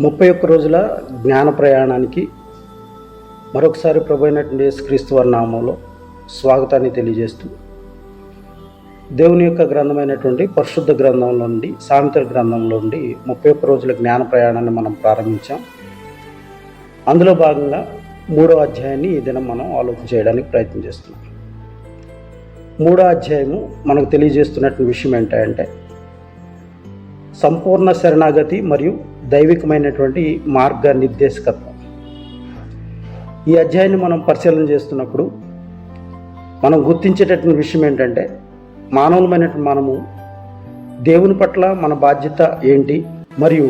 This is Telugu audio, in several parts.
31 రోజుల జ్ఞాన ప్రయాణానికి మరొకసారి ప్రభు అయినటువంటి యేసుక్రీస్తు వారి నామంలో స్వాగతాన్ని తెలియజేస్తూ దేవుని యొక్క గ్రంథమైనటువంటి పరిశుద్ధ గ్రంథంలో నుండి సామెతల గ్రంథంలో నుండి 31 రోజుల జ్ఞాన ప్రయాణాన్ని మనం ప్రారంభించాం. అందులో భాగంగా 3వ అధ్యాయాన్ని ఈ దినం మనం ఆలోచన చేయడానికి ప్రయత్నం చేస్తున్నాం. 3వ అధ్యాయము మనకు తెలియజేస్తున్నటువంటి విషయం ఏంటంటే సంపూర్ణ శరణాగతి మరియు దైవికమైనటువంటి మార్గ నిర్దేశకత్వం. ఈ అధ్యాయాన్ని మనం పరిశీలన చేస్తున్నప్పుడు మనం గుర్తించేటటువంటి విషయం ఏంటంటే మానవులమైనటువంటి మనము దేవుని పట్ల మన బాధ్యత ఏంటి మరియు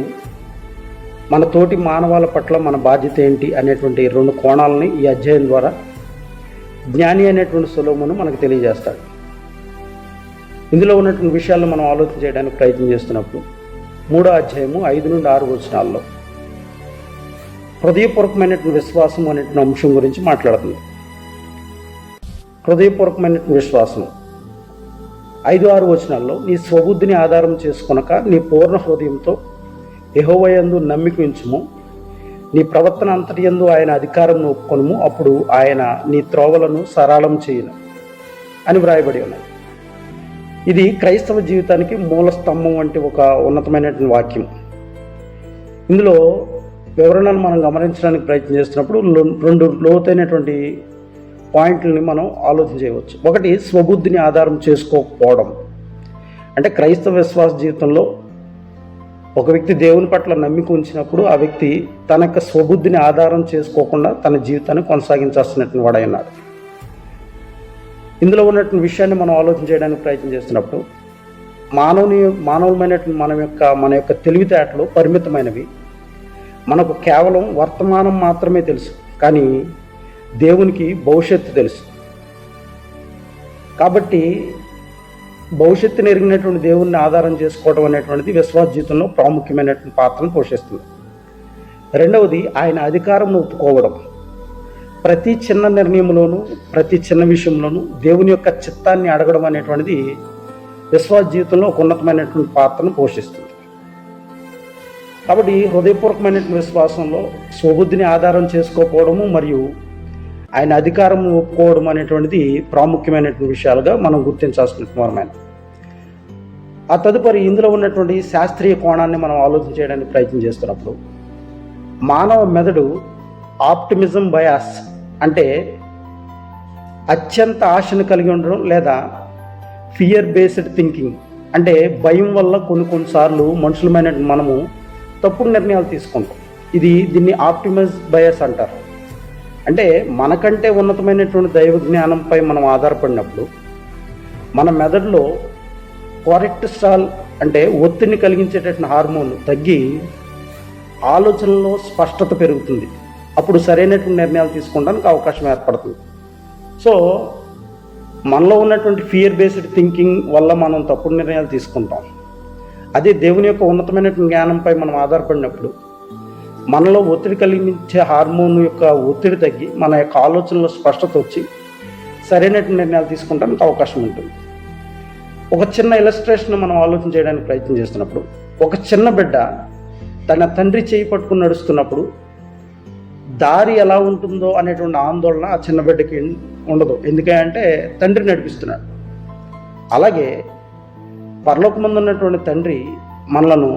మన తోటి మానవాల పట్ల మన బాధ్యత ఏంటి అనేటువంటి 2 కోణాలని ఈ అధ్యాయం ద్వారా జ్ఞాని అనేటువంటి సొలొమోను మనకు తెలియజేస్తాడు. ఇందులో ఉన్నటువంటి విషయాలను మనం ఆలోచన చేయడానికి ప్రయత్నం చేస్తున్నప్పుడు 3వ అధ్యాయము 5 నుండి 6 వచనాల్లో హృదయపూర్వకమైనటువంటి విశ్వాసం అనేటువంటి అంశం గురించి మాట్లాడుతుంది. హృదయపూర్వకమైనటువంటి విశ్వాసం 5-6 వచనాల్లో నీ స్వబుద్ధిని ఆధారం చేసుకొనక నీ పూర్ణ హృదయంతో యెహోవా యందు నమ్మిక ఉంచుము, నీ ప్రవర్తన అంతటి యందు ఆయన అధికారం ఒప్పుకొనుము, అప్పుడు ఆయన నీ త్రోవలను సరళం చేయును అని వ్రాయబడి ఉన్నాయి. ఇది క్రైస్తవ జీవితానికి మూల స్తంభం వంటి ఒక ఉన్నతమైనటువంటి వాక్యం. ఇందులో వివరణను మనం గమనించడానికి ప్రయత్నం చేస్తున్నప్పుడు 2 లోతైనటువంటి పాయింట్లని మనం ఆలోచన చేయవచ్చు. ఒకటి, స్వబుద్ధిని ఆధారం చేసుకోకపోవడం. అంటే క్రైస్తవ విశ్వాస జీవితంలో ఒక వ్యక్తి దేవుని పట్ల నమ్మిక ఉంచినప్పుడు ఆ వ్యక్తి తన యొక్క స్వబుద్ధిని ఆధారం చేసుకోకుండా తన జీవితాన్ని కొనసాగించాల్సినటువంటి వాడై ఉన్నాడు. ఇందులో ఉన్నటువంటి విషయాన్ని మనం ఆలోచన చేయడానికి ప్రయత్నం చేస్తున్నప్పుడు మానవులమైనటువంటి మన యొక్క తెలివితేటలు పరిమితమైనవి. మనకు కేవలం వర్తమానం మాత్రమే తెలుసు, కానీ దేవునికి భవిష్యత్తు తెలుసు. కాబట్టి భవిష్యత్తుని ఎరిగినటువంటి దేవుణ్ణి ఆధారం చేసుకోవడం అనేటువంటిది విశ్వాస జీవితంలో ప్రాముఖ్యమైనటువంటి పాత్రను పోషిస్తుంది. రెండవది, ఆయన అధికారం ఒప్పుకోవడం. ప్రతి చిన్న నిర్ణయంలోనూ ప్రతి చిన్న విషయంలోనూ దేవుని యొక్క చిత్తాన్ని అడగడం అనేటువంటిది విశ్వాస జీవితంలో ఒక ఉన్నతమైనటువంటి పాత్రను పోషిస్తుంది. కాబట్టి హృదయపూర్వకమైనటువంటి విశ్వాసంలో స్వబుద్ధిని ఆధారం చేసుకోకపోవడము మరియు ఆయన అధికారం ఒప్పుకోవడం అనేటువంటిది ప్రాముఖ్యమైనటువంటి విషయాలుగా మనం గుర్తించాల్సిన. ఆ తదుపరి ఇందులో ఉన్నటువంటి శాస్త్రీయ కోణాన్ని మనం ఆలోచన చేయడానికి ప్రయత్నం చేస్తున్నప్పుడు మానవ మెదడు ఆప్టిమిజం బయాస్ అంటే అత్యంత ఆశను కలిగి ఉండడం లేదా ఫియర్ బేస్డ్ థింకింగ్ అంటే భయం వల్ల కొన్నిసార్లు మనుషులమైన మనము తప్పుడు నిర్ణయాలు తీసుకుంటాం. దీన్ని ఆప్టిమైజ్ బయాస్ అంటారు. అంటే మనకంటే ఉన్నతమైనటువంటి దైవ జ్ఞానంపై మనం ఆధారపడినప్పుడు మన మెదడులో కోరెక్టిస్ట్రాల్ అంటే ఒత్తిడిని కలిగించేటటువంటి హార్మోన్ తగ్గి ఆలోచనలో స్పష్టత పెరుగుతుంది. అప్పుడు సరైనటువంటి నిర్ణయాలు తీసుకోవడానికి అవకాశం ఏర్పడుతుంది. సో మనలో ఉన్నటువంటి ఫియర్ బేస్డ్ థింకింగ్ వల్ల మనం తప్పుడు నిర్ణయాలు తీసుకుంటాం. అదే దేవుని యొక్క ఉన్నతమైనటువంటి జ్ఞానంపై మనం ఆధారపడినప్పుడు మనలో ఒత్తిడి కలిగించే హార్మోన్ యొక్క ఒత్తిడి తగ్గి మన యొక్క ఆలోచనలో స్పష్టత వచ్చి సరైనటువంటి నిర్ణయాలు తీసుకోవడానికి అవకాశం ఉంటుంది. ఒక చిన్న ఇలస్ట్రేషన్ మనం ఆలోచన చేయడానికి ప్రయత్నం చేస్తున్నప్పుడు ఒక చిన్న బిడ్డ తన తండ్రి చేయి పట్టుకుని నడుస్తున్నప్పుడు దారి ఎలా ఉంటుందో అనేటువంటి ఆందోళన ఆ చిన్న బిడ్డకి ఉండదు. ఎందుకంటే తండ్రి నడిపిస్తున్నాడు. అలాగే పరలోకమందు ఉన్నటువంటి తండ్రి మనలను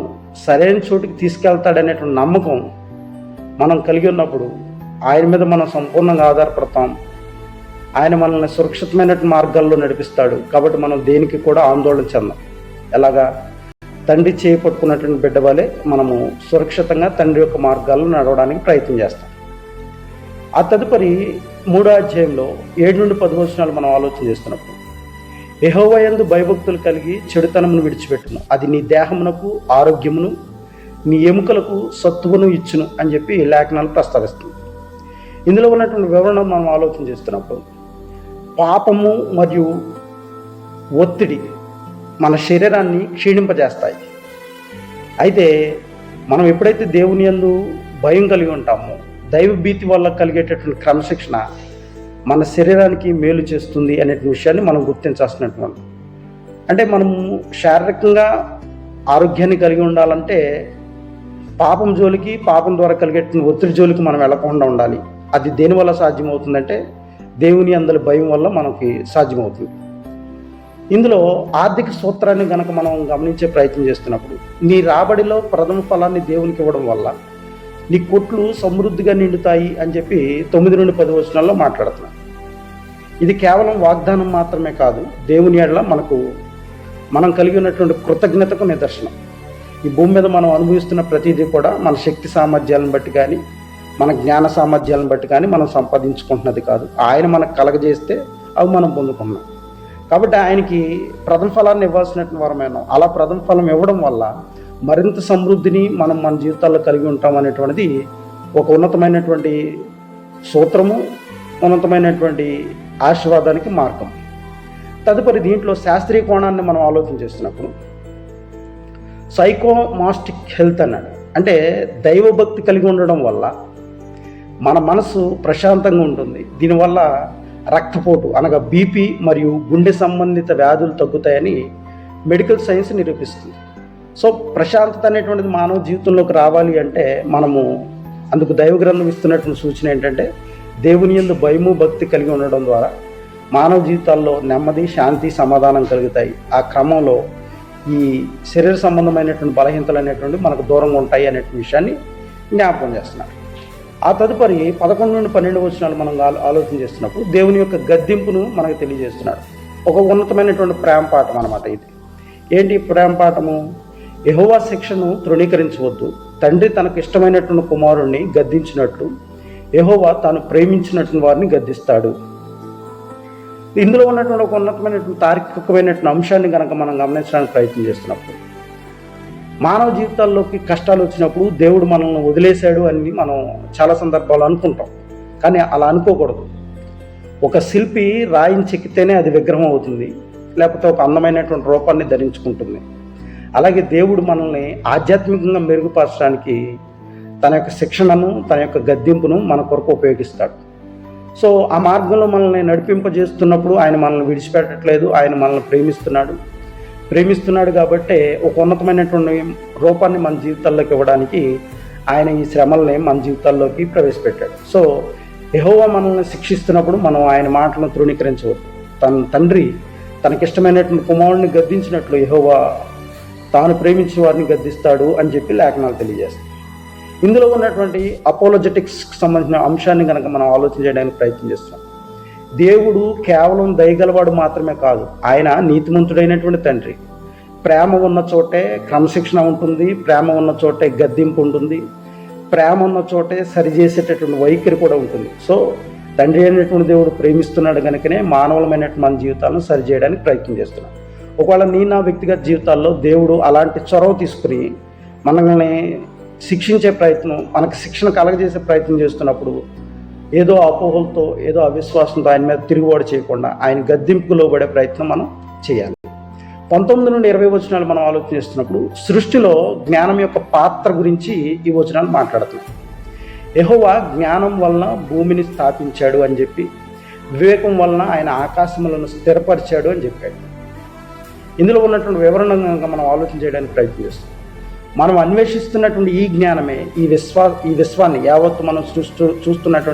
సరైన చోటుకి తీసుకెళ్తాడనేటువంటి నమ్మకం మనం కలిగి ఉన్నప్పుడు ఆయన మీద మనం సంపూర్ణంగా ఆధారపడతాం. ఆయన మనల్ని సురక్షితమైనటువంటి మార్గాల్లో నడిపిస్తాడు. కాబట్టి మనం దేనికి కూడా ఆందోళన చెందాం. ఎలాగా తండ్రి చేయి పట్టుకున్నటువంటి బిడ్డ వలె మనము సురక్షితంగా తండ్రి యొక్క మార్గాల్లో నడవడానికి ప్రయత్నం చేస్తాం. ఆ తదుపరి 3వ అధ్యాయంలో 7 నుండి 10 వచనాలు మనం ఆలోచన చేస్తున్నప్పుడు యెహోవా యందు భయభక్తులు కలిగి చెడుతనమును విడిచిపెట్టును, అది నీ దేహమునకు ఆరోగ్యమును నీ ఎముకలకు సత్తువను ఇచ్చును అని చెప్పి లేఖనాలు ప్రస్తావిస్తుంది. ఇందులో ఉన్నటువంటి వివరణ మనం ఆలోచన చేస్తున్నప్పుడు పాపము మరియు ఒత్తిడి మన శరీరాన్ని క్షీణింపజేస్తాయి. అయితే మనం ఎప్పుడైతే దేవుని యందు భయం కలిగి ఉంటామో దైవ భీతి వల్ల కలిగేటటువంటి క్రమశిక్షణ మన శరీరానికి మేలు చేస్తుంది అనే విషయాన్ని మనం గుర్తించాల్సినటువంటి. అంటే మనము శారీరకంగా ఆరోగ్యాన్ని కలిగి ఉండాలంటే పాపం జోలికి, పాపం ద్వారా కలిగేటువంటి ఒత్తిడి జోలికి మనం వెళ్ళకుండా ఉండాలి. అది దేనివల్ల సాధ్యమవుతుందంటే దేవుని అందరి భయం వల్ల మనకి సాధ్యమవుతుంది. ఇందులో ఆర్థిక సూత్రాన్ని కనుక మనం గమనించే ప్రయత్నం చేస్తున్నప్పుడు, నీ రాబడిలో ప్రథమ ఫలాన్ని దేవునికి ఇవ్వడం వల్ల నీ కొట్లు సమృద్ధిగా నిండుతాయి అని చెప్పి 9 నుండి 10 వచనాల్లో మాట్లాడుతున్నాను. ఇది కేవలం వాగ్దానం మాత్రమే కాదు, దేవుని ఎడల మనం కలిగి ఉన్నటువంటి కృతజ్ఞతకు నిదర్శనం. ఈ భూమి మీద మనం అనుభవిస్తున్న ప్రతిదీ కూడా మన శక్తి సామర్థ్యాలను బట్టి కానీ, మన జ్ఞాన సామర్థ్యాలను బట్టి కానీ మనం సంపాదించుకుంటున్నది కాదు. ఆయన మనకు కలగజేస్తే అవి మనం పొందుకున్నాం. కాబట్టి ఆయనకి ప్రథమ ఫలాన్ని ఇవ్వాల్సినటువంటి వరమైన అలా ప్రథమ ఫలం ఇవ్వడం వల్ల మరింత సమృద్ధిని మనం మన జీవితాల్లో కలిగి ఉంటాం అనేటువంటిది ఒక ఉన్నతమైనటువంటి సూత్రము, ఉన్నతమైనటువంటి ఆశీర్వాదానికి మార్గం. తదుపరి దీంట్లో శాస్త్రీయ కోణాన్ని మనం ఆలోచన చేస్తున్నప్పుడు సైకోమాస్టిక్ హెల్త్ అన్నాడు. అంటే దైవభక్తి కలిగి ఉండడం వల్ల మన మనసు ప్రశాంతంగా ఉంటుంది. దీనివల్ల రక్తపోటు అనగా బీపీ మరియు గుండె సంబంధిత వ్యాధులు తగ్గుతాయని మెడికల్ సైన్స్ నిరూపిస్తుంది. సో ప్రశాంతత అనేటువంటిది మానవ జీవితంలోకి రావాలి అంటే మనము అందుకు దైవ గ్రంథం ఇస్తున్నటువంటి సూచన ఏంటంటే దేవుని యందు భయము భక్తి కలిగి ఉండడం ద్వారా మానవ జీవితాల్లో నెమ్మది, శాంతి, సమాధానం కలుగుతాయి. ఆ క్రమంలో ఈ శరీర సంబంధమైనటువంటి బలహీనతలు అనేటువంటి మనకు దూరంగా ఉంటాయి అనే విషయాన్ని జ్ఞాపకం చేస్తున్నారు. ఆ తదుపరి 11 నుండి 12 వచనాలు మనం ఆలోచన చేస్తున్నప్పుడు దేవుని యొక్క గద్దింపును మనకు తెలియజేస్తున్నాడు. ఒక ఉన్నతమైనటువంటి ప్రేమ పాఠం అన్నమాట ఇది. ఏంటి ప్రేమ పాఠము? యెహోవా శిక్షను తృణీకరించవద్దు. తండ్రి తనకు ఇష్టమైనటువంటి కుమారుణ్ణి గద్దించినట్లు యెహోవా తాను ప్రేమించినటువంటి వారిని గద్దిస్తాడు. ఇందులో ఉన్నటువంటి ఒక ఉన్నతమైనటువంటి తార్కికమైనటువంటి అంశాన్ని కనుక మనం గమనించడానికి ప్రయత్నం చేస్తున్నప్పుడు, మానవ జీవితాల్లోకి కష్టాలు వచ్చినప్పుడు దేవుడు మనల్ని వదిలేశాడు అని మనం చాలా సందర్భాలు అనుకుంటాం. కానీ అలా అనుకోకూడదు. ఒక శిల్పి రాయిని చెక్కితేనే అది విగ్రహం అవుతుంది, లేకపోతే ఒక అందమైనటువంటి రూపాన్ని ధరించుకుంటుంది. అలాగే దేవుడు మనల్ని ఆధ్యాత్మికంగా మెరుగుపరచడానికి తన యొక్క శిక్షణను, తన యొక్క గద్దింపును మన కొరకు ఉపయోగిస్తాడు. సో ఆ మార్గంలో మనల్ని నడిపింపజేస్తున్నప్పుడు ఆయన మనల్ని విడిచిపెట్టట్లేదు. ఆయన మనల్ని ప్రేమిస్తున్నాడు కాబట్టి ఒక ఉన్నతమైనటువంటి రూపాన్ని మన జీవితాల్లోకి ఇవ్వడానికి ఆయన ఈ శ్రమల్ని మన జీవితాల్లోకి ప్రవేశపెట్టాడు. సో యెహోవా మనల్ని శిక్షిస్తున్నప్పుడు మనం ఆయన మాటలను తృణీకరించవద్దు. తన తండ్రి తనకిష్టమైనటువంటి కుమారుడిని గద్దించినట్లు యెహోవా తాను ప్రేమించిన వారిని గద్దిస్తాడు అని చెప్పి లేఖనాలు తెలియజేస్తాయి. ఇందులో ఉన్నటువంటి అపోలజెటిక్స్కి సంబంధించిన అంశాన్ని కనుక మనం ఆలోచన చేయడానికి ప్రయత్నం చేస్తాం. దేవుడు కేవలం దయగలవాడు మాత్రమే కాదు, ఆయన నీతిమంతుడైనటువంటి తండ్రి. ప్రేమ ఉన్న చోటే క్రమశిక్షణ ఉంటుంది, ప్రేమ ఉన్న చోటే గద్దింపు ఉంటుంది, ప్రేమ ఉన్న చోటే సరిచేసేటటువంటి వైఖరి కూడా ఉంటుంది. సో తండ్రి అయినటువంటి దేవుడు ప్రేమిస్తున్నాడు కనుకనే మానవులమైనటువంటి మన జీవితాలను సరిచేయడానికి ప్రయత్నం చేస్తున్నాడు. ఒకవేళ నా వ్యక్తిగత జీవితాల్లో దేవుడు అలాంటి చొరవ తీసుకుని మనల్ని శిక్షించే ప్రయత్నం, మనకు శిక్షణ కలగజేసే ప్రయత్నం చేస్తున్నప్పుడు ఏదో అపోహలతో, ఏదో అవిశ్వాసంతో ఆయన మీద తిరుగుబాటు చేయకుండా ఆయన గద్దింపుకు లోబడే ప్రయత్నం మనం చేయాలి. 19 నుండి 20 వచనాలు మనం ఆలోచన చేస్తున్నప్పుడు సృష్టిలో జ్ఞానం యొక్క పాత్ర గురించి ఈ వచనాలు మాట్లాడుతున్నాయి. యెహోవా జ్ఞానం వలన భూమిని స్థాపించాడు అని చెప్పి, వివేకం వలన ఆయన ఆకాశములను స్థిరపరిచాడు అని చెప్పాడు. ఇందులో ఉన్నటువంటి వివరణ మనం ఆలోచన చేయడానికి ప్రయత్నం చేస్తాం. మనం అన్వేషిస్తున్నటువంటి ఈ జ్ఞానమే ఈ విశ్వాన్ని యావత్తు మనం చూస్తున్నటువంటి